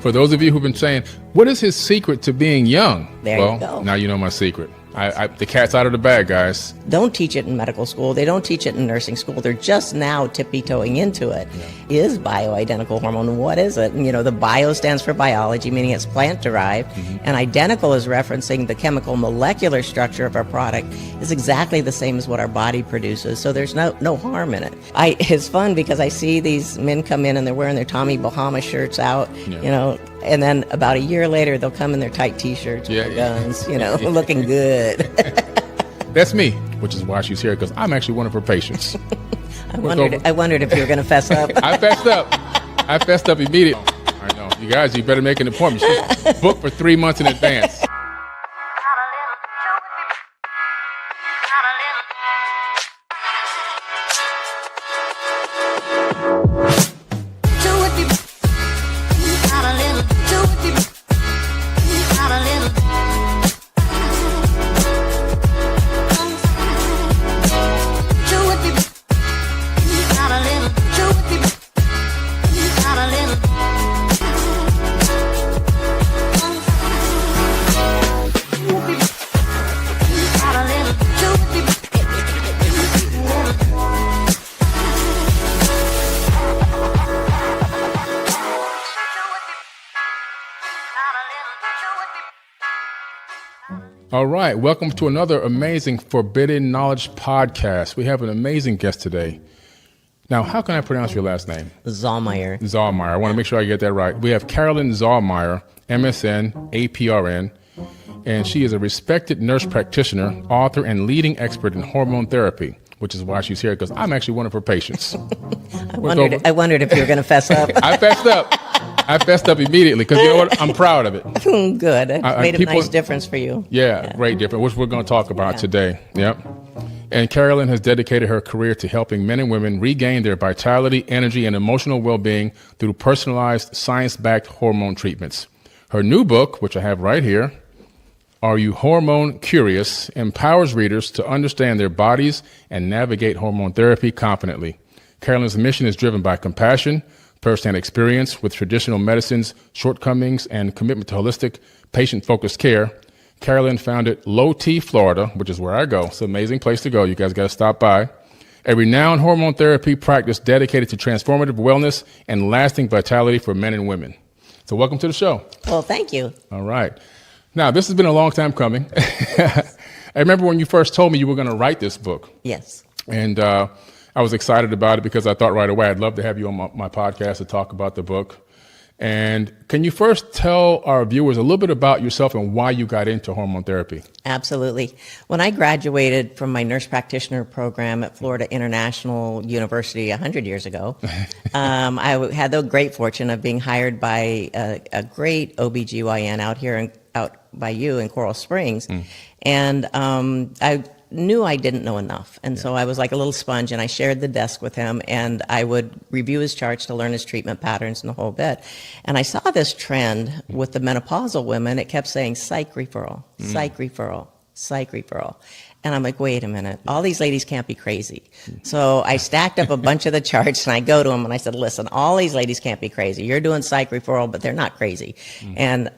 For those of you who've been saying, what is his secret to being young? There you go. Now you know my secret. The cat's out of the bag, guys. Don't teach it in medical school. They don't teach it in nursing school. They're just now tippy-toeing into it. Yeah. Is bioidentical hormone? What is it? And, the bio stands for biology, meaning it's plant-derived. Mm-hmm. And identical is referencing the chemical molecular structure of our product is exactly the same as what our body produces. So there's no harm in it. It's fun because I see these men come in and they're wearing their Tommy Bahama shirts out, and then about a year later, they'll come in their tight T-shirts with their guns, looking good. That's me, which is why she's here, because I'm actually one of her patients. I wondered if you were going to fess up. I fessed up immediately. I know. You guys, you better make an appointment. She's booked for 3 months in advance. All right, welcome to another amazing Forbidden Knowledge podcast. We have an amazing guest today. Now, how can I pronounce your last name? Zaermeyer. Zaermeyer. I want to make sure I get that right. We have Carolyn Zaermeyer, MSN, APRN, and she is a respected nurse practitioner, author, and leading expert in hormone therapy, which is why she's here, because I'm actually one of her patients. I wondered if you were going to fess up. I fessed up immediately because you know what? I'm proud of it. Good. It made a nice difference for you. Yeah, great difference, which we're going to talk about today. Yep. And Carolyn has dedicated her career to helping men and women regain their vitality, energy, and emotional well-being through personalized, science-backed hormone treatments. Her new book, which I have right here, Are You Hormone Curious?, empowers readers to understand their bodies and navigate hormone therapy confidently. Carolyn's mission is driven by compassion, first-hand experience with traditional medicine's shortcomings, and commitment to holistic, patient-focused care. Carolyn founded Low T, Florida, which is where I go. It's an amazing place to go. You guys got to stop by. A renowned hormone therapy practice dedicated to transformative wellness and lasting vitality for men and women. So welcome to the show. Well, thank you. All right. Now, this has been a long time coming. I remember when you first told me you were going to write this book. Yes. And I was excited about it because I thought right away I'd love to have you on my podcast to talk about the book. And can you first tell our viewers a little bit about yourself and why you got into hormone therapy? Absolutely. When I graduated from my nurse practitioner program at Florida International University 100 years ago, I had the great fortune of being hired by a great OBGYN out by you in Coral Springs. And I knew I didn't know enough. And so I was like a little sponge, and I shared the desk with him, and I would review his charts to learn his treatment patterns and the whole bit. And I saw this trend with the menopausal women. It kept saying psych referral, psych referral, psych referral. And I'm like, wait a minute, all these ladies can't be crazy. So I stacked up a bunch of the charts, and I go to him and I said, listen, all these ladies can't be crazy. You're doing psych referral, but they're not crazy. And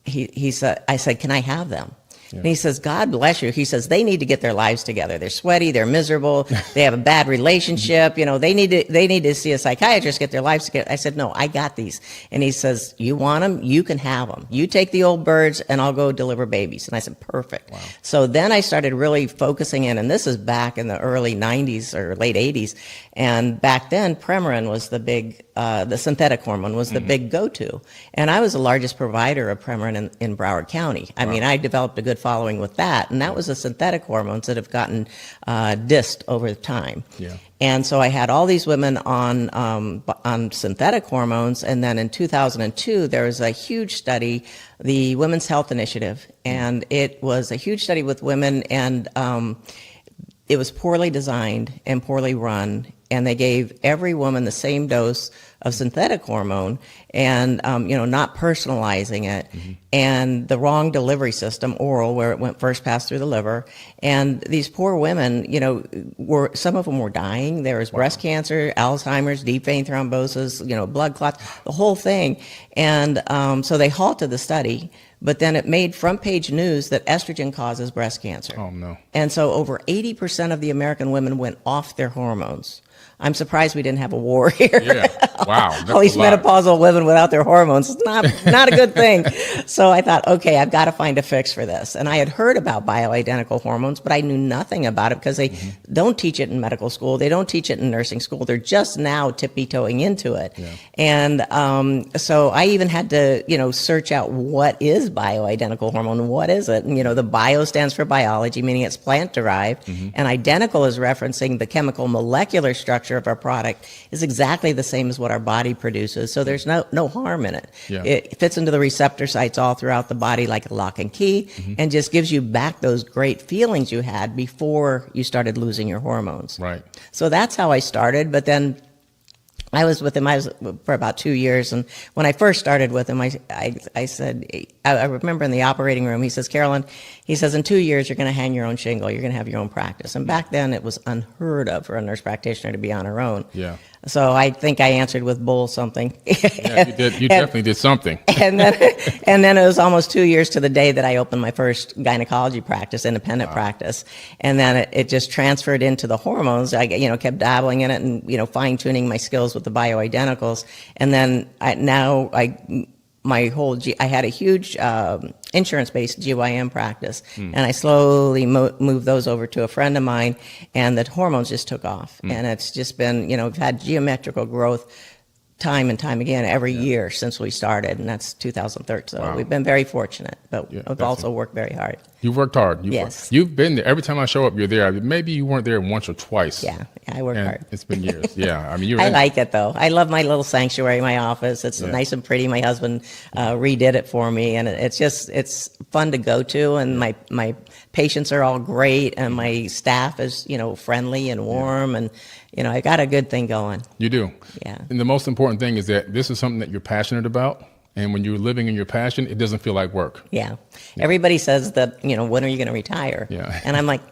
he said, I said, can I have them? Yeah. And he says, God bless you. He says, they need to get their lives together. They're sweaty. They're miserable. They have a bad relationship. They need to see a psychiatrist, get their lives together. I said, no, I got these. And he says, you want them? You can have them. You take the old birds and I'll go deliver babies. And I said, perfect. Wow. So then I started really focusing in, and this is back in the early 90s or late 80s. And back then, Premarin was the big, the synthetic hormone was the big go-to. And I was the largest provider of Premarin in Broward County. I mean, I developed a good following with that. And that was the synthetic hormones that have gotten dissed over time. Yeah. And so I had all these women on synthetic hormones. And then in 2002, there was a huge study, the Women's Health Initiative. And it was a huge study with women, and it was poorly designed and poorly run, and they gave every woman the same dose of synthetic hormone, and not personalizing it, and the wrong delivery system, oral, where it went first passed through the liver, and these poor women, some of them were dying. There was breast cancer, Alzheimer's, deep vein thrombosis, blood clots, the whole thing, and so they halted the study. But then it made front page news that estrogen causes breast cancer. Oh, no. And so over 80% of the American women went off their hormones. I'm surprised we didn't have a war here. Yeah. Wow. All these menopausal women without their hormones. It's not a good thing. So I thought, okay, I've got to find a fix for this. And I had heard about bioidentical hormones, but I knew nothing about it because they don't teach it in medical school. They don't teach it in nursing school. They're just now tippy-toeing into it. Yeah. And so I even had to, search out what is bioidentical hormone, what is it? And, the bio stands for biology, meaning it's plant-derived, and identical is referencing the chemical molecular structure of our product is exactly the same as what our body produces. So there's no harm in it. Yeah. It fits into the receptor sites all throughout the body like a lock and key, and just gives you back those great feelings you had before you started losing your hormones. Right. So that's how I started. But then I was with him for about 2 years, and when I first started with him, I said, I remember in the operating room, he says, Carolyn, he says, in 2 years, you're going to hang your own shingle, you're going to have your own practice. And back then, it was unheard of for a nurse practitioner to be on her own. Yeah. So I think I answered with bull something. Yeah, you did. You definitely did something. And then it was almost 2 years to the day that I opened my first gynecology practice, independent practice. And then it just transferred into the hormones. I kept dabbling in it and fine tuning my skills with the bioidenticals. And then I had a huge insurance-based GYN practice, and I slowly moved those over to a friend of mine, and the hormones just took off. And it's just been, we've had geometrical growth time and time again every year since we started, and that's 2013. So we've been very fortunate, but we've also worked very hard. You've worked hard. Yes. You've been there. Every time I show up, you're there. Maybe you weren't there once or twice. Yeah, I work hard. It's been years. Yeah, I mean, I like it though. I love my little sanctuary, my office. It's nice and pretty. My husband redid it for me, and it's fun to go to. And my patients are all great, and my staff is friendly and warm, and I got a good thing going. You do. Yeah. And the most important thing is that this is something that you're passionate about. And when you're living in your passion, it doesn't feel like work. Yeah. Everybody says that, when are you going to retire? Yeah. And I'm like,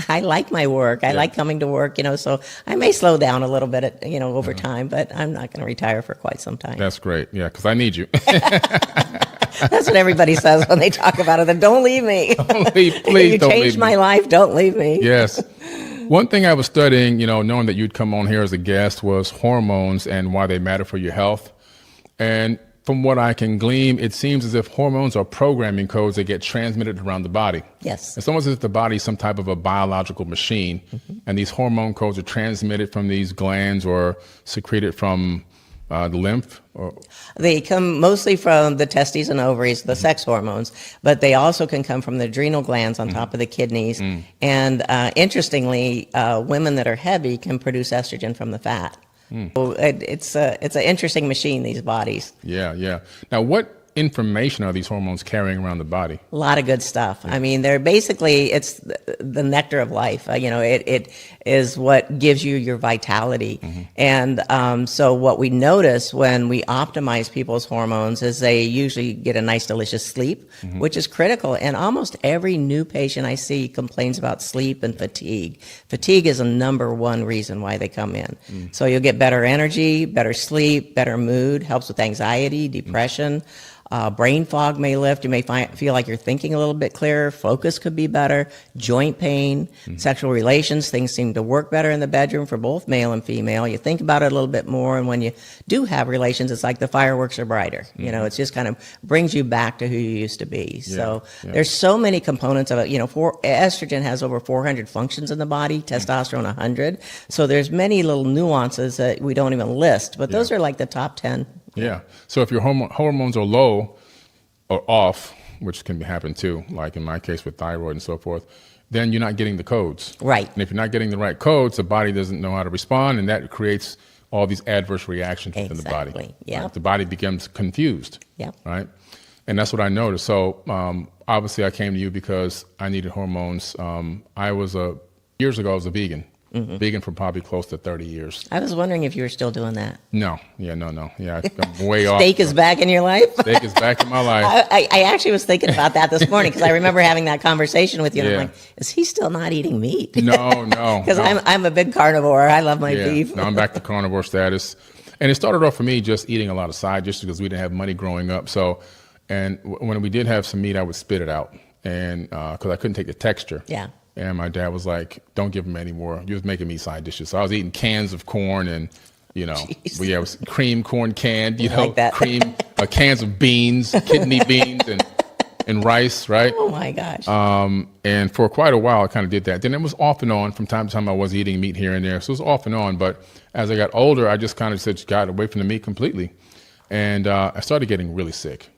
I like my work. I like coming to work, so I may slow down a little bit, over time, but I'm not going to retire for quite some time. That's great. Yeah, because I need you. That's what everybody says when they talk about it. Then don't leave me. Don't leave, please you don't leave me. You changed my life. Don't leave me. Yes. One thing I was studying, knowing that you'd come on here as a guest, was hormones and why they matter for your health. And from what I can glean, it seems as if hormones are programming codes that get transmitted around the body. Yes. It's almost as if the body is some type of a biological machine, and these hormone codes are transmitted from these glands or secreted from the lymph? They come mostly from the testes and ovaries, the sex hormones, but they also can come from the adrenal glands on top of the kidneys. And interestingly, women that are heavy can produce estrogen from the fat. So it's an interesting machine, these bodies. Yeah. Now, what information are these hormones carrying around the body? A lot of good stuff. I mean, they're basically, it's the nectar of life. It is what gives you your vitality. And so what we notice when we optimize people's hormones is they usually get a nice, delicious sleep, which is critical. And almost every new patient I see complains about sleep and fatigue. Fatigue is a number one reason why they come in. So you'll get better energy, better sleep, better mood, helps with anxiety, depression. Brain fog may lift. You may feel like you're thinking a little bit clearer. Focus could be better. Joint pain, sexual relations, things seem to work better in the bedroom for both male and female. You think about it a little bit more, and when you do have relations, it's like the fireworks are brighter. It's just kind of brings you back to who you used to be. So there's so many components of it. Estrogen has over 400 functions in the body, testosterone 100. So there's many little nuances that we don't even list, but those are like the top 10. Yeah. So if your hormones are low or off, which can happen too, like in my case with thyroid and so forth, then you're not getting the codes. Right. And if you're not getting the right codes, the body doesn't know how to respond, and that creates all these adverse reactions within the body. Yeah. Right? The body becomes confused. Yeah. Right. And that's what I noticed. So obviously I came to you because I needed hormones. Years ago, I was a vegan. Vegan for probably close to 30 years. I was wondering if you were still doing that. No. Yeah, no. Yeah, I'm way off. Steak is back in your life? Steak is back in my life. I actually was thinking about that this morning because I remember having that conversation with you. And Yeah. I'm like, is he still not eating meat? No. Because I'm a big carnivore. I love my beef. No, I'm back to carnivore status. And it started off for me just eating a lot of side dishes because we didn't have money growing up. So, and when we did have some meat, I would spit it out, and because I couldn't take the texture. Yeah. And my dad was like, "Don't give him any more. You're just making me side dishes." So I was eating cans of corn, and Jeez. it was cream corn canned, Like that. cream cans of beans, kidney beans, and rice, right? Oh my gosh. And for quite a while, I kind of did that. Then it was off and on. From time to time, I was eating meat here and there. So it was off and on. But as I got older, I just kind of said, got away from the meat completely. And I started getting really sick.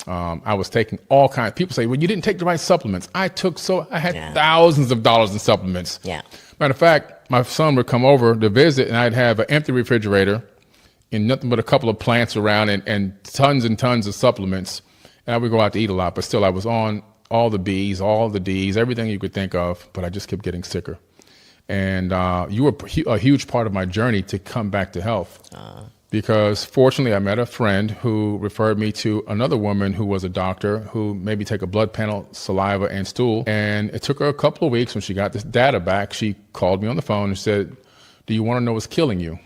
I was taking all kinds. People say, well, you didn't take the right supplements. I had thousands of dollars in supplements. Yeah. Matter of fact, my son would come over to visit, and I'd have an empty refrigerator and nothing but a couple of plants around and tons of supplements. And I would go out to eat a lot, but still I was on all the B's, all the D's, everything you could think of, but I just kept getting sicker. And you were a huge part of my journey to come back to health. Because fortunately I met a friend who referred me to another woman who was a doctor who made me take a blood panel, saliva, and stool. And it took her a couple of weeks. When she got this data back, she called me on the phone and said, "Do you want to know what's killing you?"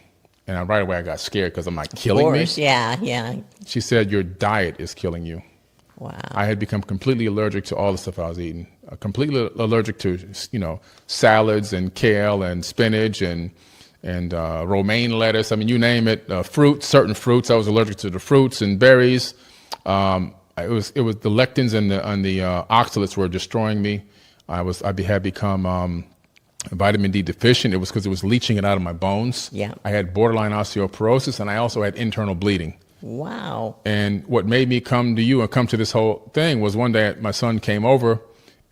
And right away I got scared because I'm like, killing me? Yeah. She said, "Your diet is killing you." Wow. I had become completely allergic to all the stuff I was eating. Completely allergic to, salads and kale and spinach and romaine lettuce. I mean, you name it. Fruits, certain fruits. I was allergic to the fruits and berries. It was the lectins and the oxalates were destroying me. I had become vitamin D deficient. It was because it was leaching it out of my bones. Yeah. I had borderline osteoporosis, and I also had internal bleeding. Wow. And what made me come to you and come to this whole thing was one day my son came over,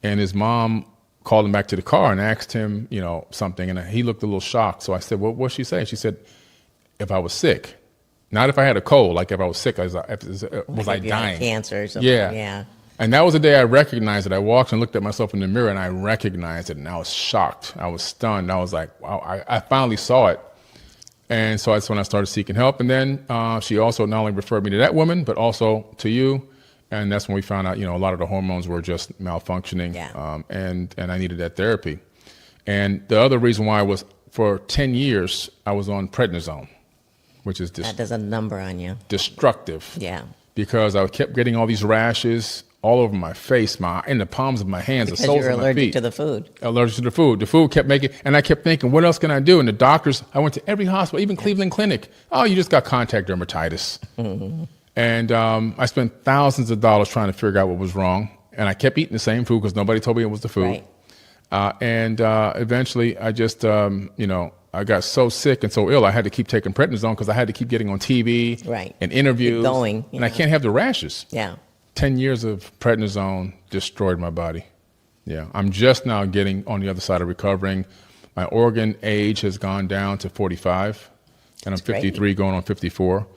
and his mom called him back to the car and asked him, something, and he looked a little shocked. So I said, "Well, what'd she say?" She said, "If I was sick, not if I had a cold, like if I was sick, was I dying? Cancer or something. Yeah. And that was the day I recognized it. I walked and looked at myself in the mirror, and I recognized it, and I was shocked. I was stunned. I was like, wow, I finally saw it. And so that's when I started seeking help. And then she also not only referred me to that woman, but also to you. And that's when we found out, a lot of the hormones were just malfunctioning. Yeah. And I needed that therapy. And the other reason why was for 10 years, I was on prednisone, which is That does a number on you. destructive. Yeah. Because I kept getting all these rashes all over my face, in the palms of my hands, Because the soles you're of my feet. allergic to the food. Allergic to the food. The food kept making, and I kept thinking, what else can I do? And the doctors, I went to every hospital, even Cleveland Clinic. Oh, you just got contact dermatitis. Mm-hmm. And I spent thousands of dollars trying to figure out what was wrong. And I kept eating the same food because nobody told me it was the food. Right. And eventually I just, I got so sick and so ill, I had to keep taking prednisone because I had to keep getting on TV and interviews. Keep going. And I can't have the rashes. Yeah. 10 years of prednisone destroyed my body. Yeah, I'm just now getting on the other side of recovering. My organ age has gone down to 45, and I'm 53 going on 54.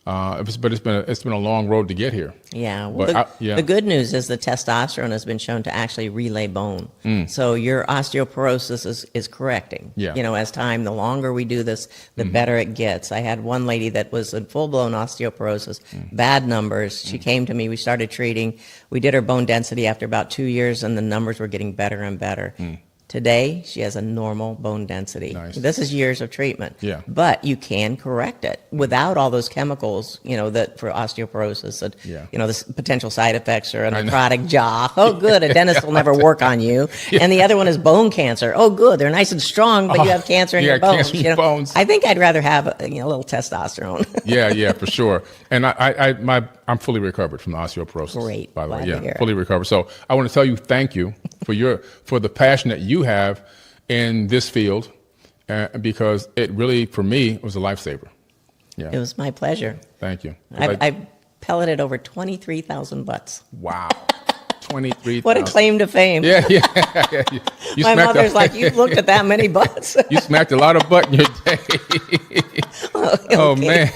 But it's been a long road to get here. Yeah. Well, But the good news is the testosterone has been shown to actually relay bone. So your osteoporosis is correcting. Yeah. As time, the longer we do this, the better it gets. I had one lady that was in full-blown osteoporosis, bad numbers. She came to me. We started treating. We did her bone density after about 2 years, and the numbers were getting better and better. Today, she has a normal bone density. Nice. This is years of treatment. Yeah. But you can correct it without all those chemicals, that for osteoporosis, the potential side effects are a necrotic jaw. Oh, good, a dentist will never work on you. Yeah. And the other one is bone cancer. Oh, good, they're nice and strong, but you have cancer in your bones. Cancer in your bones. I think I'd rather have a little testosterone. Yeah, for sure. And I'm fully recovered from the osteoporosis. Great. By the way, Glad to hear it. fully recovered. So I want to tell you thank you for the passion that you have in this field, because it really, for me, was a lifesaver. Yeah. It was my pleasure. Thank you. I've pelleted over 23,000 butts. Wow. 23,000. What a claim to fame. Yeah. You My mother's like, you've looked at that many butts. You smacked a lot of butt in your day. Oh, man.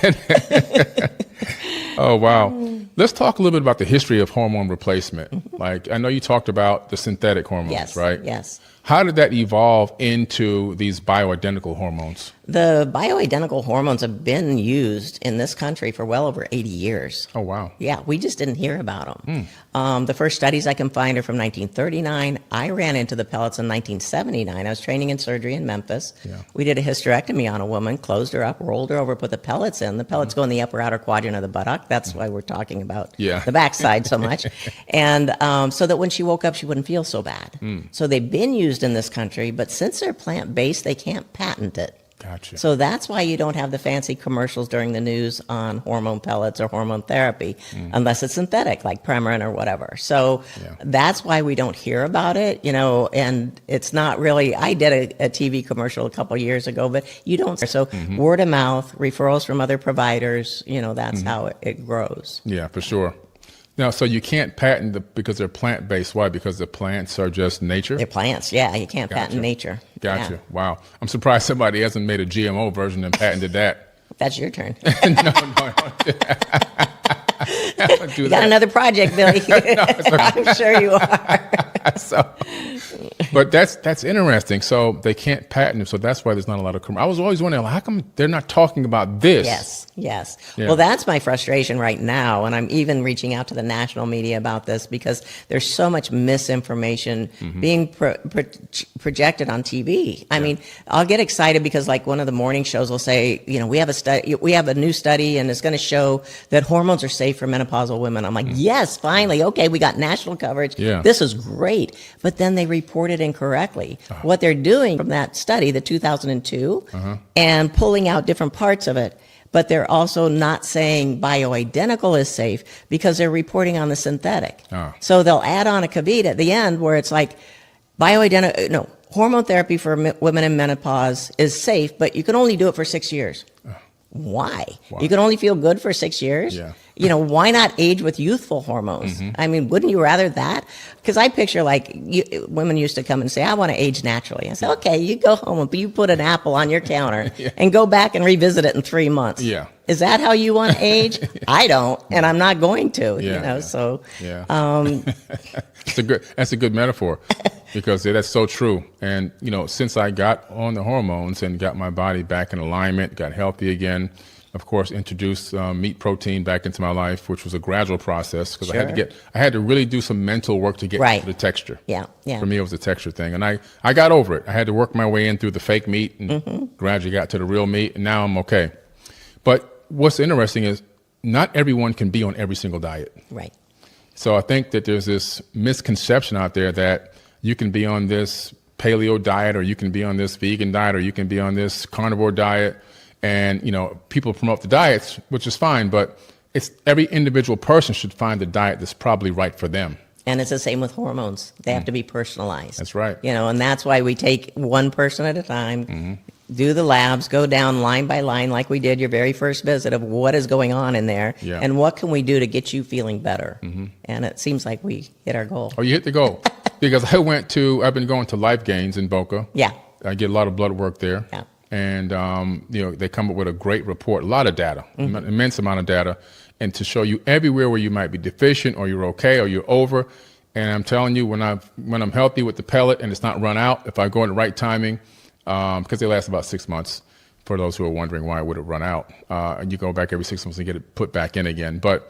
Oh, wow. Let's talk a little bit about the history of hormone replacement. Like, I know you talked about the synthetic hormones, Yes, right? yes. How did that evolve into these bioidentical hormones? The bioidentical hormones have been used in this country for well over 80 years. Oh, wow. Yeah, we just didn't hear about them. The first studies I can find are from 1939. I ran into the pellets in 1979. I was training in surgery in Memphis. Yeah. We did a hysterectomy on a woman, closed her up, rolled her over, put the pellets in. The pellets go in the upper outer quadrant of the buttock. That's why we're talking about the backside so much. And so that when she woke up, she wouldn't feel so bad. So they've been used in this country, but since they're plant-based, they can't patent it. Gotcha. So that's why you don't have the fancy commercials during the news on hormone pellets or hormone therapy, unless it's synthetic, like Premarin or whatever. So that's why we don't hear about it, and it's not really, I did a TV commercial a couple years ago, but you don't. So word of mouth, referrals from other providers, that's how it grows. Yeah, for sure. Now, so you can't patent because they're plant-based. Why? Because the plants are just nature? They're plants, yeah. You can't patent nature. Gotcha. Yeah. Wow. I'm surprised somebody hasn't made a GMO version and patented that. That's your turn. No. You got another project, Billy. I'm sure you are. But that's interesting. So they can't patent it. So that's why there's not a lot of. I was always wondering, how come they're not talking about this? Yes. Yeah. Well, that's my frustration right now, and I'm even reaching out to the national media about this because there's so much misinformation being projected on TV. I mean, I'll get excited because like one of the morning shows will say, we have a new study, and it's going to show that hormones are safe for menopausal women. I'm like, yes, finally, okay, we got national coverage. Yeah. This is great. But then they report it incorrectly. What they're doing from that study, the 2002, and pulling out different parts of it. But they're also not saying bioidentical is safe because they're reporting on the synthetic. So they'll add on a caveat at the end where it's like hormone therapy for women in menopause is safe, but you can only do it for 6 years. Why? You can only feel good for 6 years? Yeah. Why not age with youthful hormones? I mean, wouldn't you rather that? Because I picture women used to come and say, I want to age naturally. I said, okay, you go home, but you put an apple on your counter and go back and revisit it in 3 months. Yeah. Is that how you want to age? I don't, and I'm not going to, so. Yeah. That's a good metaphor because that's so true. And, since I got on the hormones and got my body back in alignment, got healthy again, of course, introduced meat protein back into my life, which was a gradual process because I had to really do some mental work to get to the texture. Yeah. For me, it was a texture thing. And I got over it. I had to work my way in through the fake meat and gradually got to the real meat. And now I'm okay. But what's interesting is not everyone can be on every single diet. Right. So I think that there's this misconception out there that you can be on this paleo diet or you can be on this vegan diet or you can be on this carnivore diet. And, people promote the diets, which is fine, but every individual person should find the diet that's probably right for them. And it's the same with hormones. They have to be personalized. That's right. And that's why we take one person at a time, do the labs, go down line by line like we did your very first visit of what is going on in there and what can we do to get you feeling better. And it seems like we hit our goal. Oh, you hit the goal. Because I've been going to Life Gains in Boca. Yeah. I get a lot of blood work there. Yeah. And, they come up with a great report, a lot of data, immense amount of data, and to show you everywhere where you might be deficient or you're okay or you're over. And I'm telling you, when I'm healthy with the pellet and it's not run out, if I go in the right timing, because they last about 6 months, for those who are wondering why would it run out, and you go back every 6 months and get it put back in again. But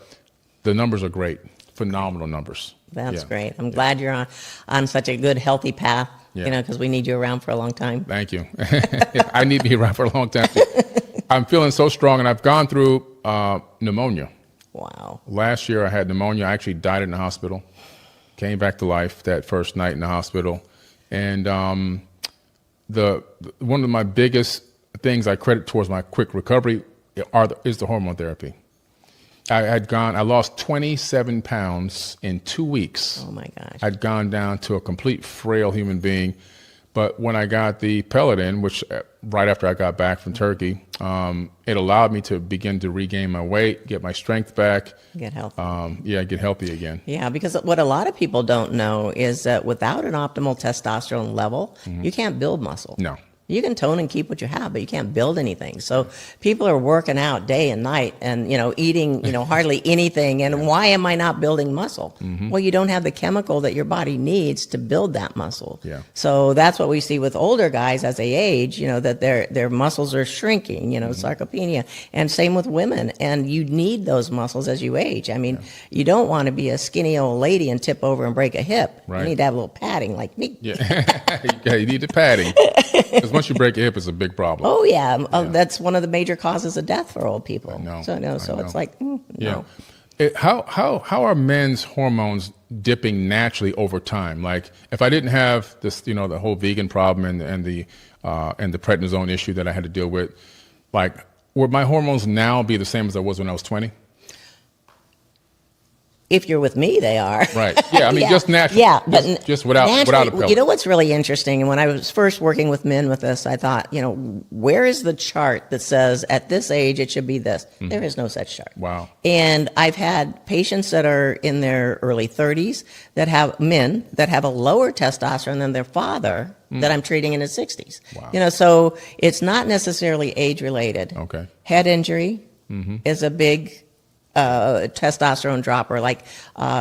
the numbers are great, phenomenal numbers. That's great. I'm glad you're on such a good, healthy path. Because we need you around for a long time. Thank you. I need to be around for a long time. I'm feeling so strong, and I've gone through pneumonia. Wow. Last year I had pneumonia. I actually died in the hospital. Came back to life that first night in the hospital. And one of my biggest things I credit towards my quick recovery is the hormone therapy. I lost 27 pounds in 2 weeks. Oh my gosh. I'd gone down to a complete frail human being. But when I got the pellet in, which right after I got back from Turkey, it allowed me to begin to regain my weight, get my strength back. Get healthy. Get healthy again. Yeah, because what a lot of people don't know is that without an optimal testosterone level, you can't build muscle. No. You can tone and keep what you have, but you can't build anything. So people are working out day and night and, eating, hardly anything. And why am I not building muscle? Well, you don't have the chemical that your body needs to build that muscle. Yeah. So that's what we see with older guys as they age, that their muscles are shrinking, sarcopenia. And same with women. And you need those muscles as you age. I mean, you don't want to be a skinny old lady and tip over and break a hip. Right. You need to have a little padding like me. Yeah, yeah, you need the padding. Because once you break a hip, it's a big problem. Oh yeah. That's one of the major causes of death for old people. I know. So it's like, Yeah. no. How are men's hormones dipping naturally over time? Like if I didn't have this, the whole vegan problem and the prednisone issue that I had to deal with, like would my hormones now be the same as I was when I was 20? If you're with me, they are. Right. Yeah. I mean, just naturally. Yeah, but just without a pellet. You know what's really interesting? And when I was first working with men with this, I thought, where is the chart that says at this age it should be this? There is no such chart. Wow. And I've had patients that are in their early 30s that have men that have a lower testosterone than their father that I'm treating in his 60s. Wow. So it's not necessarily age related. Okay. Head injury is a big testosterone dropper, like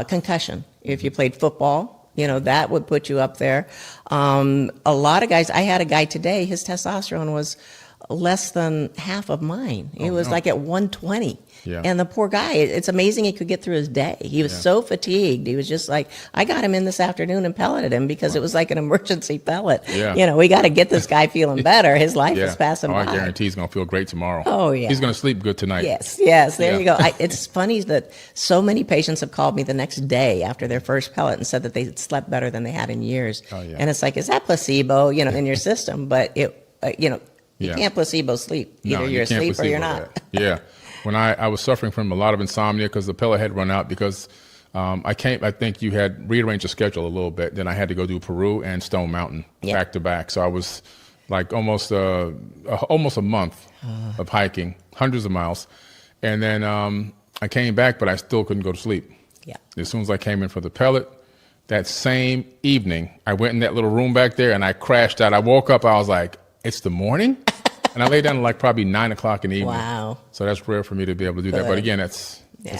concussion. If you played football, that would put you up there. A lot of guys, I had a guy today, his testosterone was less than half of mine. It was like at 120. Yeah. And the poor guy, it's amazing he could get through his day. He was so fatigued. He was just like, I got him in this afternoon and pelleted him because it was like an emergency pellet. Yeah. We got to get this guy feeling better. His life is passing by. I guarantee he's going to feel great tomorrow. Oh, yeah. He's going to sleep good tonight. Yes. There you go. It's funny that so many patients have called me the next day after their first pellet and said that they slept better than they had in years. Oh, yeah. And it's like, is that placebo, in your system? But you can't placebo sleep. Either you're asleep or you're not. Yeah. When I was suffering from a lot of insomnia because the pellet had run out because I think you had rearranged the schedule a little bit. Then I had to go do Peru and Stone Mountain back to back. So I was like almost a month of hiking, hundreds of miles. And then I came back, but I still couldn't go to sleep. Yeah. As soon as I came in for the pellet, that same evening, I went in that little room back there and I crashed out. I woke up, I was like, it's the morning? And I lay down at like probably 9 o'clock in the evening. Wow. So that's rare for me to be able to do that. But again,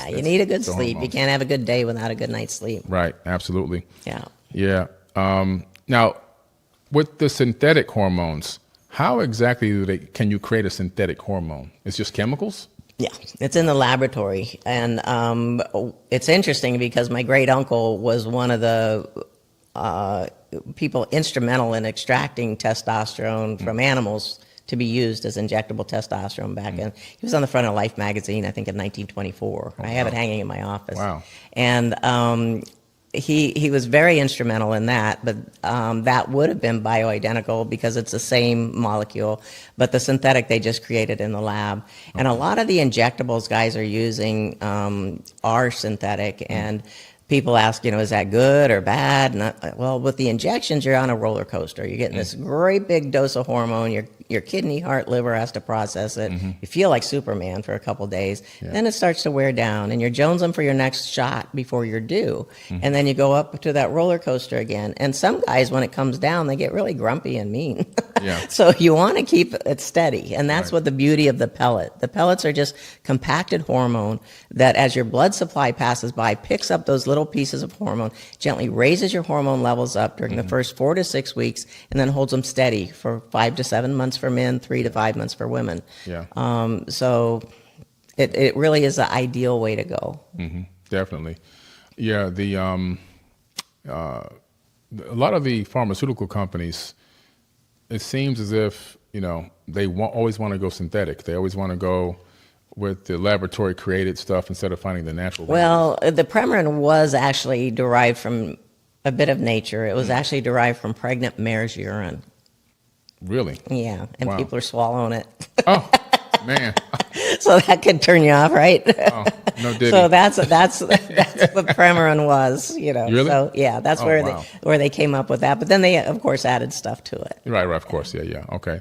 you need a good sleep. You can't have a good day without a good night's sleep. Right. Absolutely. Yeah. Yeah. Now, with the synthetic hormones, how exactly can you create a synthetic hormone? It's just chemicals? Yeah, it's in the laboratory. And it's interesting because my great uncle was one of the people instrumental in extracting testosterone from animals to be used as injectable testosterone back in. He was on the front of Life magazine, I think, in 1924. I have it hanging in my office. Wow. And he was very instrumental in that, but that would have been bioidentical because it's the same molecule, but the synthetic they just created in the lab. And a lot of the injectables guys are using are synthetic, and people ask, is that good or bad? And well, with the injections, you're on a roller coaster. You're getting this great big dose of hormone. Your kidney, heart, liver has to process it. You feel like Superman for a couple days. Then it starts to wear down, and you're jonesing for your next shot before you're due. And then you go up to that roller coaster again. And some guys, when it comes down, they get really grumpy and mean. So you want to keep it steady, and that's what the beauty of the pellet. The pellets are just compacted hormone that, as your blood supply passes by, picks up those little pieces of hormone, gently raises your hormone levels up during the first 4 to 6 weeks, and then holds them steady for 5 to 7 months for men, 3 to 5 months for women. So it really is the ideal way to go. Definitely. Yeah. A lot of the pharmaceutical companies, it seems as if, they always want to go synthetic. They always want to go with the laboratory created stuff instead of finding the natural remedies. Well, the Premarin was actually derived from a bit of nature. It was actually derived from pregnant mare's urine. Really? Yeah, and Wow. people are swallowing it. Oh, man. So that could turn you off, right? Oh, no diddy. So that's what Premarin was, Really? So yeah, that's where they came up with that. But then they, of course, added stuff to it. Right, of course. Yeah. Okay.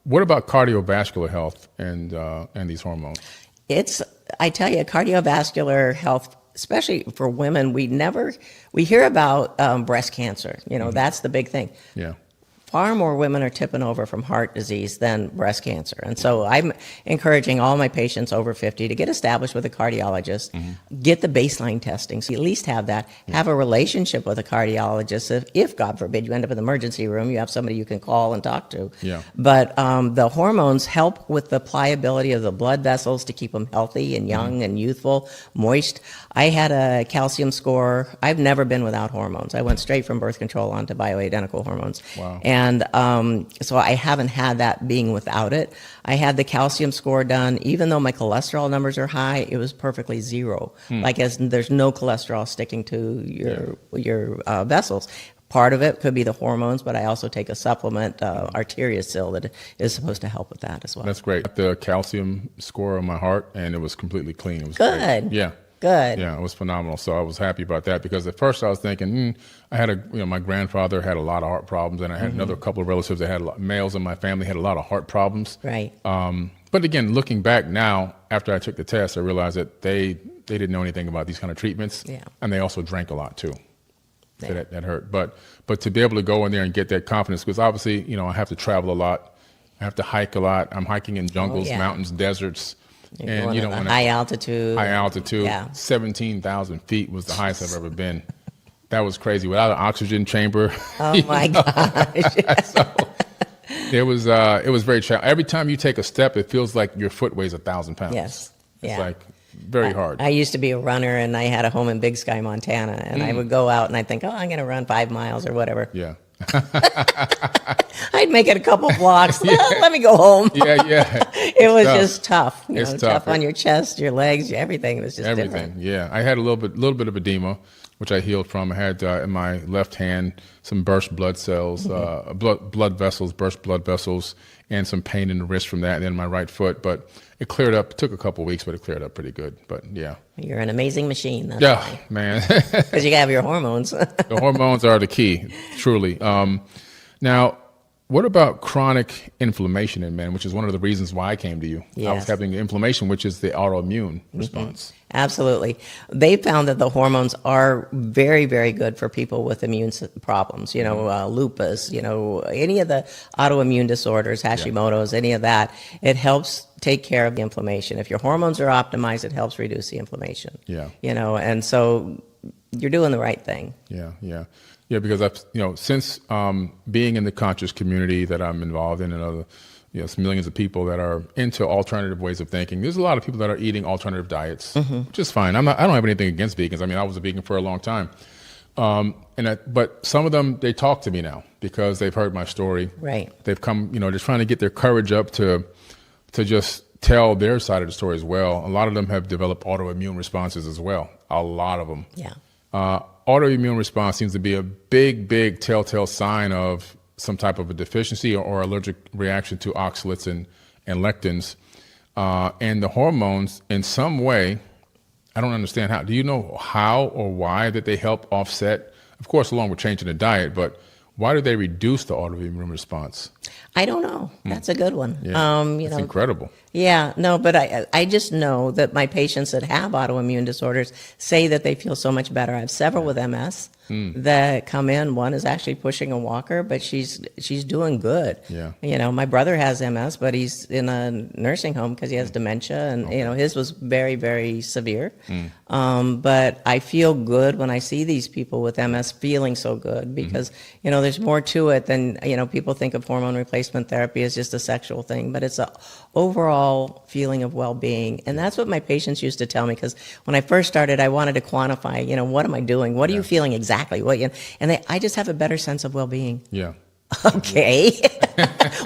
What about cardiovascular health and these hormones? I tell you, cardiovascular health, especially for women, we hear about breast cancer. That's the big thing. Yeah. far more women are tipping over from heart disease than breast cancer. And so I'm encouraging all my patients over 50 to get established with a cardiologist, get the baseline testing, so you at least have that, have a relationship with a cardiologist. If God forbid, you end up in the emergency room, you have somebody you can call and talk to. Yeah. But the hormones help with the pliability of the blood vessels to keep them healthy and young and youthful, moist. I had a calcium score. I've never been without hormones. I went straight from birth control onto bioidentical hormones. Wow. And so I haven't had that being without it. I had the calcium score done. Even though my cholesterol numbers are high, it was perfectly zero. Like there's no cholesterol sticking to your vessels. Part of it could be the hormones, but I also take a supplement, Arteriasil, that is supposed to help with that as well. That's great. The calcium score on my heart, and it was completely clean. It was Good. Great. Yeah. Good. Yeah, it was phenomenal. So I was happy about that, because at first I was thinking, I had my grandfather had a lot of heart problems, and I had another couple of relatives that had males in my family had a lot of heart problems. Right. But again, looking back now, after I took the test, I realized that they didn't know anything about these kind of treatments. Yeah. And they also drank a lot too. So Yeah. that hurt. But to be able to go in there and get that confidence, because obviously, I have to travel a lot. I have to hike a lot. I'm hiking in jungles, mountains, deserts. You're going to high altitude. High altitude, 17,000 feet was the highest I've ever been. That was crazy. Without an oxygen chamber. Oh my gosh. So it was very challenging. Every time you take a step, it feels like your foot weighs 1,000 pounds. Yes. It's Yeah. like very hard. I used to be a runner, and I had a home in Big Sky, Montana, and I would go out and I'd think, I'm going to run 5 miles or whatever. Yeah. I'd make it a couple blocks. Let me go home. Yeah. It was just tough. It's tough tough. on your chest, your legs, everything. It was just Everything. different. Yeah. I had a little bit of edema, which I healed from. I had in my left hand some burst blood cells, blood vessels, burst blood vessels, and some pain in the wrist from that, and then my right foot. But it cleared up. It took a couple of weeks, but it cleared up pretty good. But yeah. You're an amazing machine. That's Yeah, man. because you have your hormones. The hormones are the key, truly. Now, what about chronic inflammation in men, which is one of the reasons why I came to you? I was Yes. having inflammation, which is the autoimmune response. Absolutely. They found that the hormones are very, very good for people with immune problems, lupus, any of the autoimmune disorders, Hashimoto's, any of that. It helps take care of the inflammation. If your hormones are optimized, it helps reduce the inflammation. Yeah. And so you're doing the right thing. Yeah, because I've, since being in the conscious community that I'm involved in, and other, it's millions of people that are into alternative ways of thinking. There's a lot of people that are eating alternative diets, which is fine. I don't have anything against vegans. I mean, I was a vegan for a long time. But some of them, they talk to me now because they've heard my story. Right. They've come, they're trying to get their courage up to just tell their side of the story as well. A lot of them have developed autoimmune responses as well. A lot of them. Yeah. Autoimmune response seems to be a big telltale sign of some type of a deficiency or allergic reaction to oxalates and lectins. And the hormones, in some way, I don't understand how. Do you know how or why that they help offset? Of course, along with changing the diet, but why do they reduce the autoimmune response? I don't know. That's a good one. Yeah, it's incredible. Yeah, no, but I just know that my patients that have autoimmune disorders say that they feel so much better. I have several with MS that come in. One is actually pushing a walker, but she's doing good. Yeah. My brother has MS, but he's in a nursing home because he has dementia, and his was very, very severe. But I feel good when I see these people with MS feeling so good because there's more to it than people think of hormone replacement therapy as just a sexual thing, but it's a overall feeling of well-being. And that's what my patients used to tell me, because when I first started, I wanted to quantify, what am I doing? What are you feeling exactly? And I just have a better sense of well-being. Yeah. Okay.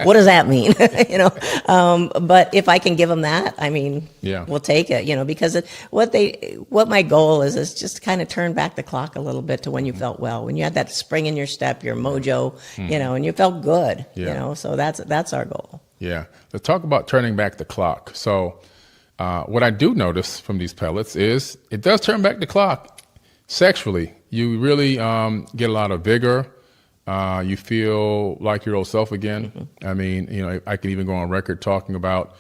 What does that mean? But if I can give them that, we'll take it, because what my goal is just kind of turn back the clock a little bit to when you felt well, when you had that spring in your step, your mojo, and you felt good, so that's our goal. Yeah. Let's talk about turning back the clock. So what I do notice from these pellets is it does turn back the clock sexually. You really get a lot of vigor. You feel like your old self again. I mean, I can even go on record talking about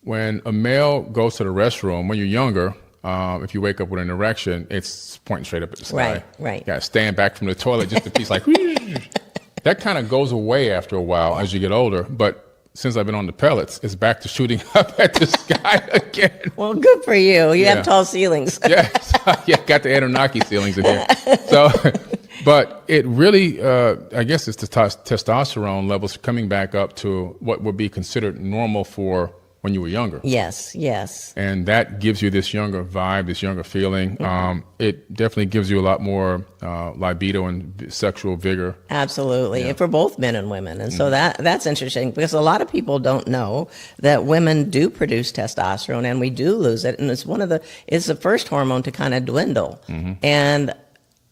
when a male goes to the restroom, when you're younger, if you wake up with an erection, it's pointing straight up at the sky. Right. You got to stand back from the toilet just to be like, That kind of goes away after a while as you get older, but since I've been on the pellets, it's back to shooting up at the sky again. Well, good for you. You have tall ceilings. Yes, yeah, got the Anunnaki ceilings in here. So, but it really, I guess it's the testosterone levels coming back up to what would be considered normal for when you were younger. Yes, yes. And that gives you this younger vibe, this younger feeling. It definitely gives you a lot more libido and sexual vigor. Absolutely, and for both men and women. And so that's interesting because a lot of people don't know that women do produce testosterone and we do lose it. And it's the first hormone to kind of dwindle. And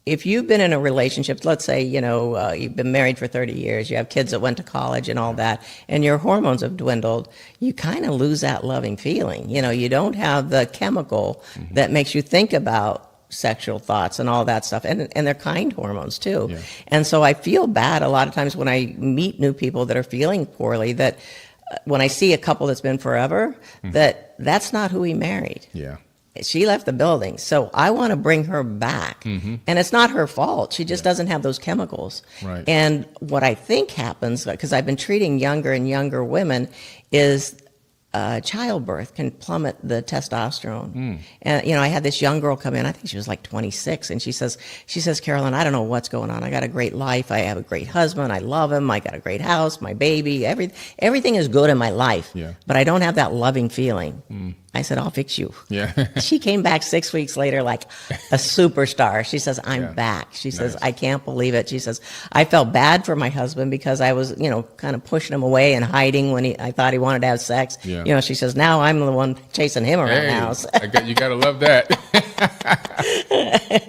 if you've been in a relationship, let's say, you've been married for 30 years, you have kids that went to college and all that, and your hormones have dwindled, you kind of lose that loving feeling. You don't have the chemical that makes you think about sexual thoughts and all that stuff. And they're kind hormones too. Yeah. And so I feel bad a lot of times when I meet new people that are feeling poorly, that when I see a couple that's been forever, that's not who he married. Yeah. She left the building, so I want to bring her back. And it's not her fault. She just doesn't have those chemicals. Right. And what I think happens, because I've been treating younger and younger women, is childbirth can plummet the testosterone. And, I had this young girl come in, I think she was like 26, and she says, Carolyn, I don't know what's going on. I got a great life. I have a great husband. I love him. I got a great house, my baby, everything is good in my life, but I don't have that loving feeling. I said, I'll fix you. Yeah. She came back 6 weeks later like a superstar. She says, I'm back. She says, I can't believe it. She says, I felt bad for my husband because I was, kind of pushing him away and hiding when I thought he wanted to have sex. Yeah. She says, now I'm the one chasing him around the house. You got to love that.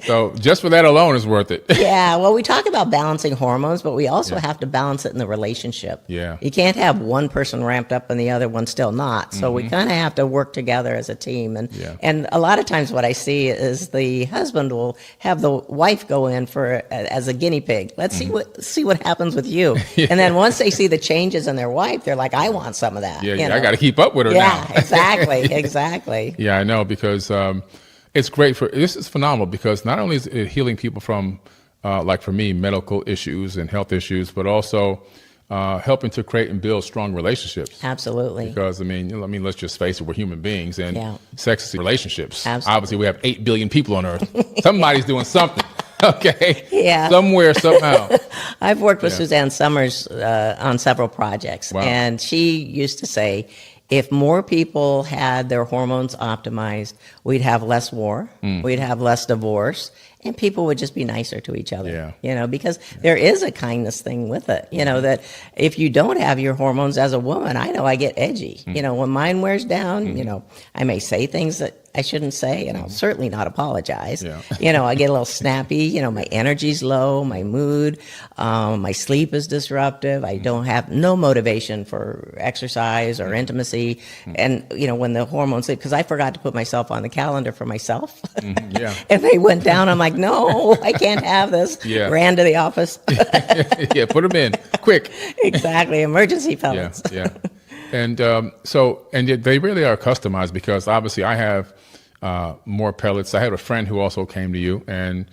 So just for that alone is worth it. Yeah. Well, we talk about balancing hormones, but we also have to balance it in the relationship. Yeah. You can't have one person ramped up and the other one still not. So we kind of have to work together as a team. And a lot of times what I see is the husband will have the wife go in as a guinea pig. Let's see what happens with you. And then once they see the changes in their wife, they're like, I want some of that. I got to keep up with her now. Yeah, exactly. Yeah, I know, because it's great this is phenomenal because not only is it healing people from, like for me, medical issues and health issues, but also helping to create and build strong relationships. Absolutely. Because let's just face it, we're human beings, and sex is relationships. Absolutely. Obviously, we have 8 billion people on Earth. Somebody's doing something. Okay. Yeah. Somewhere, somehow. I've worked with Suzanne Summers on several projects, Wow. and she used to say, if more people had their hormones optimized, we'd have less war, we'd have less divorce, and people would just be nicer to each other. Because there is a kindness thing with it. That if you don't have your hormones as a woman, I know I get edgy. When mine wears down, I may say things that I shouldn't say, and I'll certainly not apologize. I get a little snappy. My energy's low, my mood, my sleep is disruptive. I don't have no motivation for exercise or intimacy. And, when the hormones, because I forgot to put myself on the calendar for myself. And they went down, I'm like, no, I can't have this. Ran to the office. Put them in quick. Exactly. Emergency pellets. And they really are customized because obviously I have more pellets. I had a friend who also came to you, and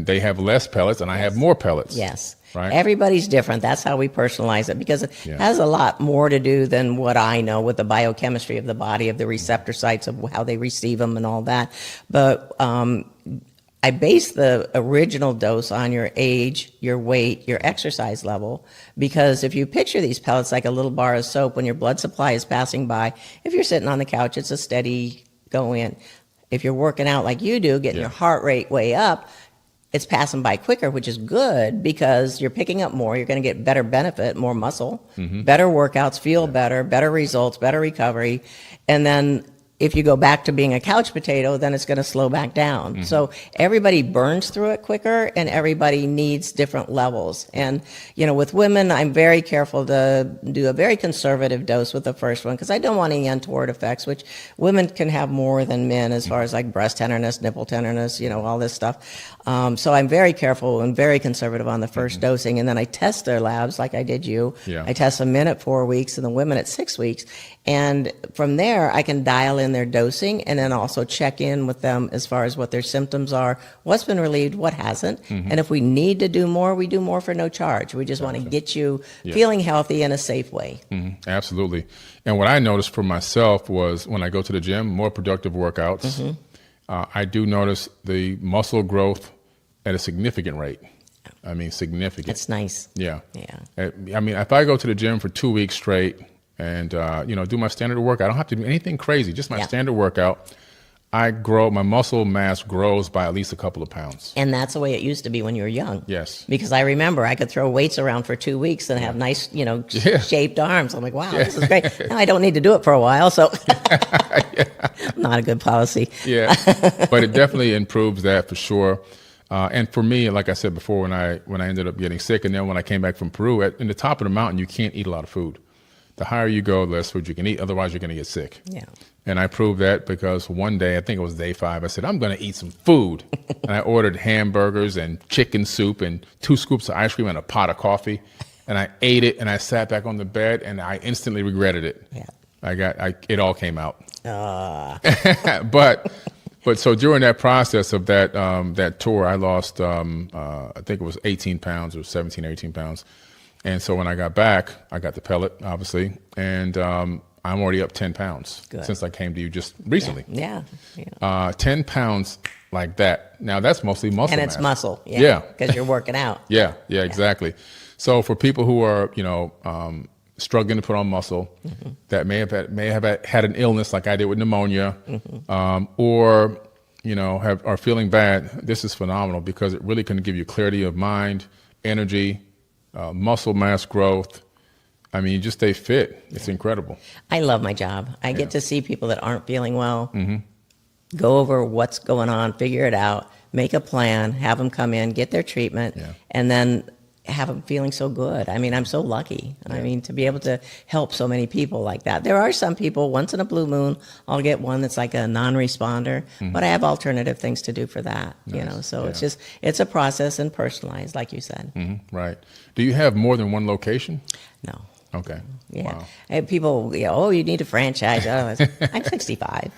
they have less pellets, and I have more pellets. Yes. Right? Everybody's different. That's how we personalize it because it has a lot more to do than what I know with the biochemistry of the body, of the receptor sites, of how they receive them and all that. But I base the original dose on your age, your weight, your exercise level, because if you picture these pellets like a little bar of soap, when your blood supply is passing by, if you're sitting on the couch, it's a steady go in. If you're working out like you do, getting your heart rate way up, it's passing by quicker, which is good because you're picking up more. You're going to get better benefit, more muscle, better workouts, feel better, better results, better recovery. And then if you go back to being a couch potato, then it's going to slow back down. So everybody burns through it quicker, and everybody needs different levels. And, with women, I'm very careful to do a very conservative dose with the first one because I don't want any untoward effects, which women can have more than men as far as like breast tenderness, nipple tenderness, all this stuff. So I'm very careful and very conservative on the first dosing. And then I test their labs like I did you. I test the men at 4 weeks and the women at 6 weeks. And from there, I can dial in understand their dosing, and then also check in with them as far as what their symptoms are, what's been relieved, what hasn't. And if we need to do more, we do more for no charge. We just want to get you feeling healthy in a safe way. Absolutely. And what I noticed for myself was when I go to the gym, more productive workouts. I do notice the muscle growth at a significant rate. I mean, significant. It's nice. Yeah. Yeah. I mean, if I go to the gym for 2 weeks straight and, do my standard workout, I don't have to do anything crazy, just my standard workout. My muscle mass grows by at least a couple of pounds. And that's the way it used to be when you were young. Yes. Because I remember I could throw weights around for 2 weeks and have nice, shaped arms. I'm like, wow, this is great. Now I don't need to do it for a while, so not a good policy. Yeah, but it definitely improves that for sure. And for me, like I said before, when I ended up getting sick, and then when I came back from Peru, in the top of the mountain, you can't eat a lot of food. The higher you go, the less food you can eat. Otherwise, you're going to get sick. Yeah. And I proved that because one day, I think it was day 5, I said, I'm going to eat some food. And I ordered hamburgers and chicken soup and 2 scoops of ice cream and a pot of coffee. And I ate it, and I sat back on the bed, and I instantly regretted it. Yeah. It all came out. But so during that process of that tour, I lost, I think it was 18 pounds or 17, 18 pounds. And so when I got back, I got the pellet, obviously, and I'm already up 10 pounds since I came to you just recently. Yeah. 10 pounds like that. Now, that's mostly muscle And it's mass. muscle. Yeah. Because you're working out. Yeah, exactly. So for people who are, struggling to put on muscle, that may have had an illness like I did with pneumonia, or are feeling bad, this is phenomenal because it really can give you clarity of mind, energy, muscle mass growth. I mean, you just stay fit. It's incredible. I love my job. I get to see people that aren't feeling well, go over what's going on, figure it out, make a plan, have them come in, get their treatment, and then have them feeling so good. I mean, I'm so lucky. I mean, to be able to help so many people like that. There are some people, once in a blue moon, I'll get one that's like a non-responder, but I have alternative things to do for that, so it's a process and personalized, like you said. Right. Do you have more than one location? No. Okay. Yeah. Wow. And people, you need a franchise. I'm 65.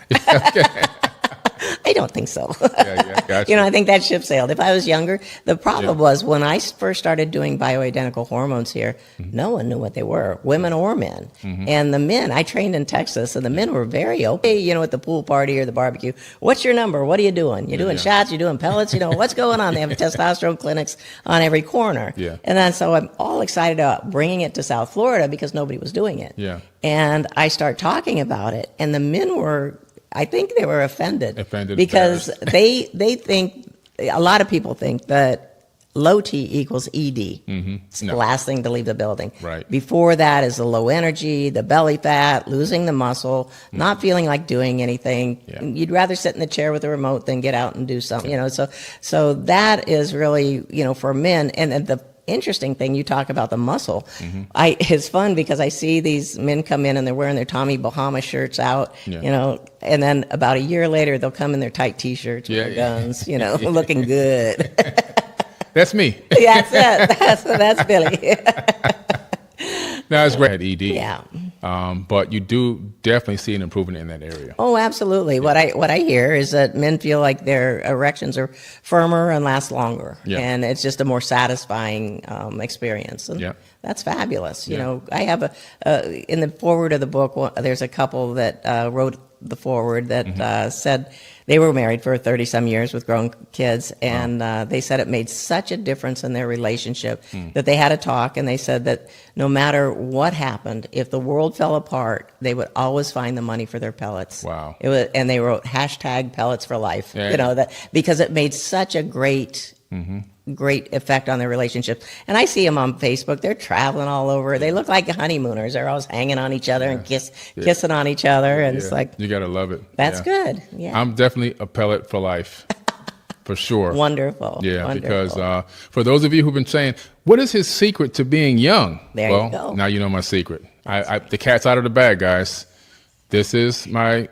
I don't think so. Gotcha. I think that ship sailed. If I was younger, the problem was when I first started doing bioidentical hormones here, no one knew what they were, women or men. And the men, I trained in Texas, and the men were very open, at the pool party or the barbecue. What's your number? What are you doing? You're doing shots? You're doing pellets? What's going on? They have testosterone clinics on every corner. Yeah. And then so I'm all excited about bringing it to South Florida because nobody was doing it. Yeah. And I start talking about it, and the men were, I think they were offended because they think, a lot of people think that low T equals ED. It's the last thing to leave the building. Right. Before that is the low energy, the belly fat, losing the muscle, not feeling like doing anything. You'd rather sit in the chair with the remote than get out and do something, So that is really, for men. And the interesting thing, you talk about the muscle. It's fun because I see these men come in and they're wearing their Tommy Bahama shirts out, and then about a year later they'll come in their tight T-shirts with their guns, looking good. That's me. That's it. That's Billy. No, it's great at ED. Yeah. But you do definitely see an improvement in that area. Oh, absolutely. Yeah. What I hear is that men feel like their erections are firmer and last longer, and it's just a more satisfying experience. And that's fabulous. I have in the foreword of the book, there's a couple that wrote the foreword that said they were married for 30-some years with grown kids, and they said it made such a difference in their relationship that they had a talk, and they said that no matter what happened, if the world fell apart, they would always find the money for their pellets. Wow. And they wrote #pellets for life, because it made such a great effect on their relationship. And I see them on Facebook. They're traveling all over. They look like honeymooners. They're always hanging on each other and kissing on each other. And it's like, you got to love it. That's good. Yeah. I'm definitely a pellet for life. For sure. Wonderful. Yeah, Wonderful. because for those of you who've been saying, what is his secret to being young? There you go. Now you know my secret. The cat's out of the bag, guys. This is my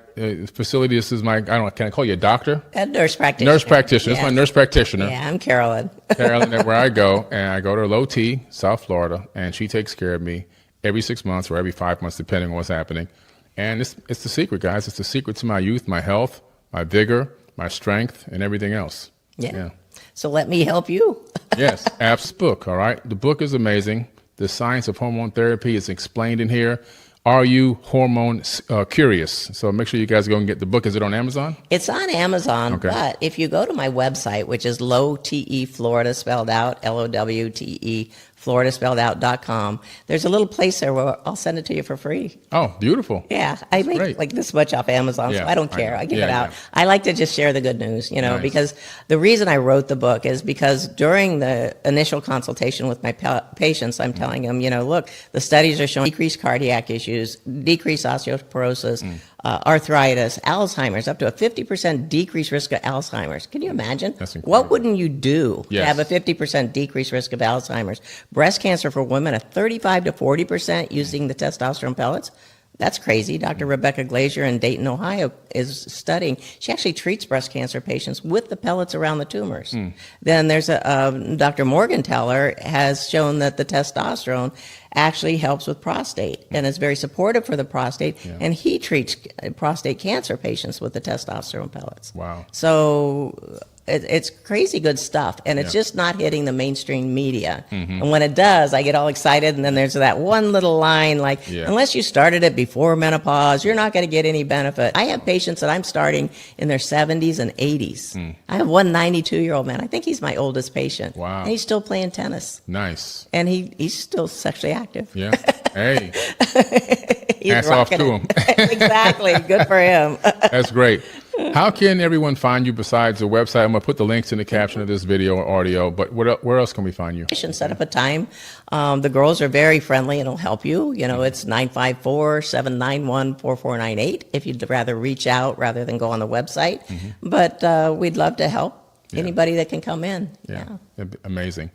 facility. This is my, can I call you a doctor? A nurse practitioner. Nurse practitioner. Yeah. This is my nurse practitioner. Yeah, I'm Carolyn. Carolyn, where I go, and I go to Low T, South Florida, and she takes care of me every 6 months or every 5 months, depending on what's happening. And it's the secret, guys. It's the secret to my youth, my health, my vigor, my strength, and everything else. Yeah. So let me help you. Yes, App's book, all right? The book is amazing. The science of hormone therapy is explained in here. Are you hormone curious? So make sure you guys go and get the book. Is it on Amazon? It's on Amazon, but if you go to my website, which is LOWTE Florida spelled out, LOWTE Florida spelled out.com, there's a little place there where I'll send it to you for free. Oh, beautiful. Yeah, I make like this much off Amazon, so I don't care. I give it out. I like to just share the good news, because the reason I wrote the book is because during the initial consultation with my patients, I'm telling them, look, the studies are showing decreased cardiac issues, decreased osteoporosis, arthritis, Alzheimer's, up to a 50% decreased risk of Alzheimer's. Can you imagine? That's incredible. What wouldn't you do to have a 50% decreased risk of Alzheimer's? Breast cancer for women, a 35 to 40% using the testosterone pellets. That's crazy. Dr. Rebecca Glazier in Dayton, Ohio is studying. She actually treats breast cancer patients with the pellets around the tumors. Then there's Dr. Morgenthaler has shown that the testosterone actually helps with prostate and is very supportive for the prostate. And he treats prostate cancer patients with the testosterone pellets. Wow. So it's crazy good stuff, and it's just not hitting the mainstream media. And when it does, I get all excited, and then there's that one little line like, unless you started it before menopause, you're not going to get any benefit. I have patients that I'm starting in their 70s and 80s. I have one 92-year-old man. I think he's my oldest patient. Wow. And he's still playing tennis. Nice. And he's still sexually active. Yeah. Hey. He's hats off to him. Exactly. Good for him. That's great. How can everyone find you besides the website? I'm going to put the links in the caption of this video or audio, but where else can we find you? Set up a time. The girls are very friendly and will help you. It's 954-791-4498 if you'd rather reach out rather than go on the website. But we'd love to help anybody that can come in. Yeah. Amazing.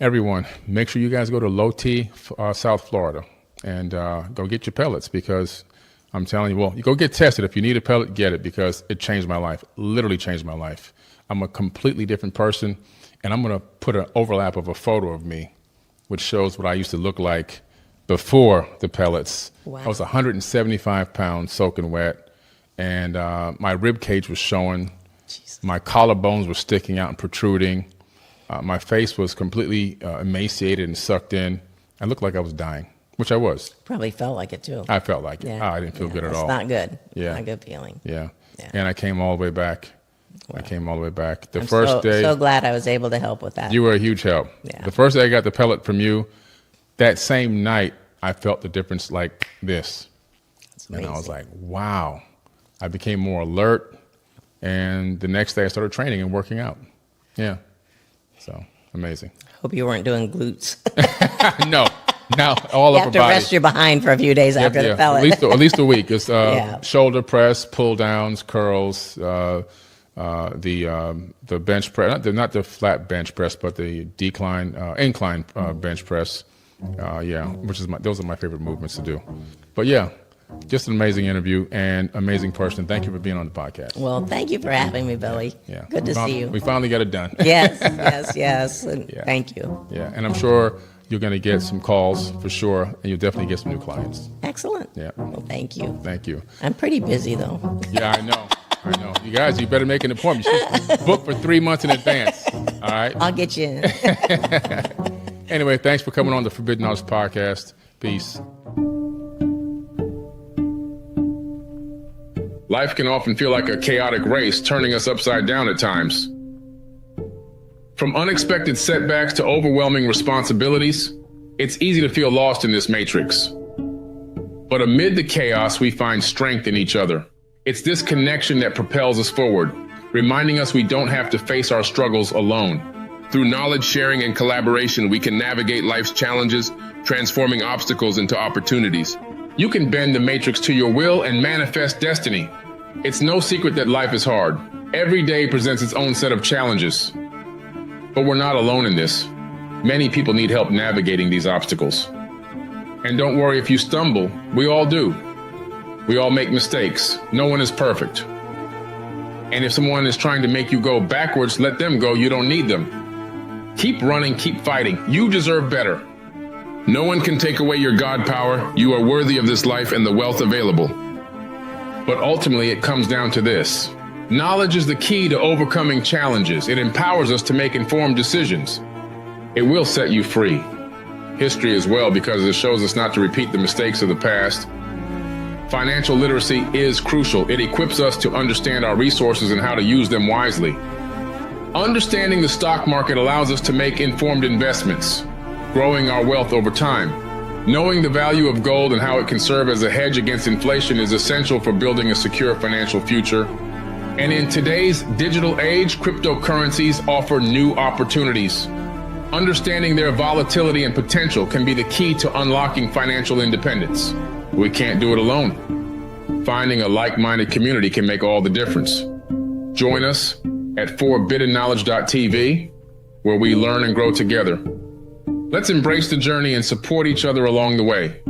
Everyone, make sure you guys go to Low T, South Florida, and go get your pellets, because I'm telling you, you go get tested. If you need a pellet, get it, because it changed my life, literally changed my life. I'm a completely different person, and I'm going to put an overlap of a photo of me, which shows what I used to look like before the pellets. Wow. I was 175 pounds soaking wet, and my rib cage was showing. Jesus. My collarbones were sticking out and protruding. My face was completely emaciated and sucked in. I looked like I was dying, which I was. Probably felt like it too. I felt like it. I didn't feel good at all. It's not good. Yeah. Not a good feeling. Yeah. And I came all the way back. Wow. I came all the way back. The I'm first day. So glad I was able to help with that. You were a huge help. Yeah. The first day I got the pellet from you, that same night, I felt the difference like this. That's amazing. And I was like, wow. I became more alert. And the next day I started training and working out. Yeah. So amazing. Hope you weren't doing glutes. No, all you upper have to body. rest your behind for a few days after the pellet. At least a week. It's shoulder press, pull downs, curls, the bench press, not the flat bench press, but the incline bench press. Those are my favorite movements to do. But just an amazing interview and amazing person. Thank you for being on the podcast. Well, thank you for having me, Billy. Yeah. Good to see you. We finally got it done. Yes. And thank you. Yeah, and I'm sure you're going to get some calls for sure, and you'll definitely get some new clients. Excellent. Yeah. Well, thank you. Thank you. I'm pretty busy, though. Yeah, I know. You guys, you better make an appointment. You should book for 3 months in advance. All right? I'll get you in. Anyway, thanks for coming on the Forbidden Knowledge Podcast. Peace. Life can often feel like a chaotic race, turning us upside down at times. From unexpected setbacks to overwhelming responsibilities, it's easy to feel lost in this matrix. But amid the chaos, we find strength in each other. It's this connection that propels us forward, reminding us we don't have to face our struggles alone. Through knowledge sharing and collaboration, we can navigate life's challenges, transforming obstacles into opportunities. You can bend the matrix to your will and manifest destiny. It's no secret that life is hard. Every day presents its own set of challenges. But we're not alone in this. Many people need help navigating these obstacles. And don't worry if you stumble, we all do. We all make mistakes. No one is perfect. And if someone is trying to make you go backwards, let them go. You don't need them. Keep running, keep fighting. You deserve better. No one can take away your God power. You are worthy of this life and the wealth available. But ultimately, it comes down to this. Knowledge is the key to overcoming challenges. It empowers us to make informed decisions. It will set you free. History as well, because it shows us not to repeat the mistakes of the past. Financial literacy is crucial. It equips us to understand our resources and how to use them wisely. Understanding the stock market allows us to make informed investments, growing our wealth over time. Knowing the value of gold and how it can serve as a hedge against inflation is essential for building a secure financial future. And in today's digital age, cryptocurrencies offer new opportunities. Understanding their volatility and potential can be the key to unlocking financial independence. We can't do it alone. Finding a like-minded community can make all the difference. Join us at forbiddenknowledge.tv, where we learn and grow together. Let's embrace the journey and support each other along the way.